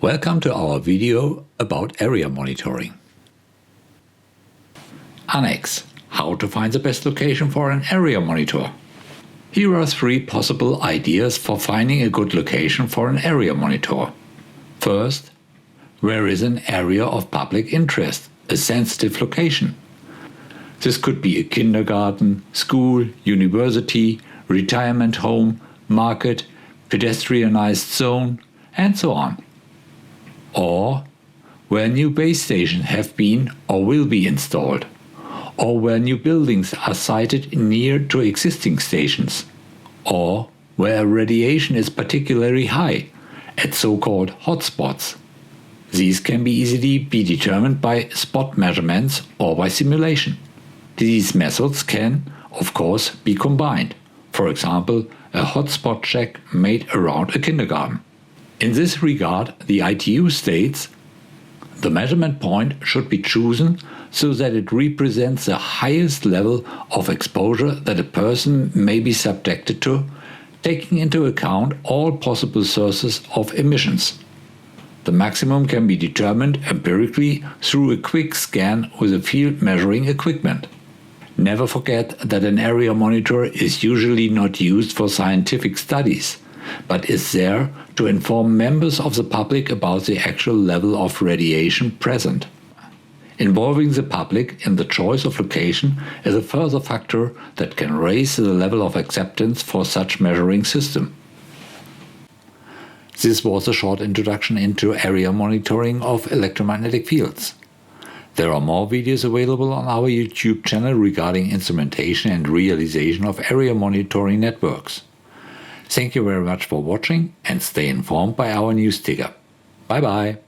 Welcome to our video about area monitoring. Annex: How to find the best location for an area monitor. Here are 3 possible ideas for finding a good location for an area monitor. First, where is an area of public interest, a sensitive location? This could be a kindergarten, school, university, retirement home, market, pedestrianized zone, and so on. Or where new base stations have been or will be installed, or where new buildings are sited near to existing stations, or where radiation is particularly high, at so-called hotspots. These can be easily determined by spot measurements or by simulation. These methods can, of course, be combined. For example, a hotspot check made around a kindergarten. In this regard, the ITU states, the measurement point should be chosen so that it represents the highest level of exposure that a person may be subjected to, taking into account all possible sources of emissions. The maximum can be determined empirically through a quick scan with a field measuring equipment. Never forget that an area monitor is usually not used for scientific studies, but is there to inform members of the public about the actual level of radiation present. Involving the public in the choice of location is a further factor that can raise the level of acceptance for such measuring system. This was a short introduction into area monitoring of electromagnetic fields. There are more videos available on our YouTube channel regarding instrumentation and realization of area monitoring networks. Thank you very much for watching and stay informed by our news ticker. Bye bye!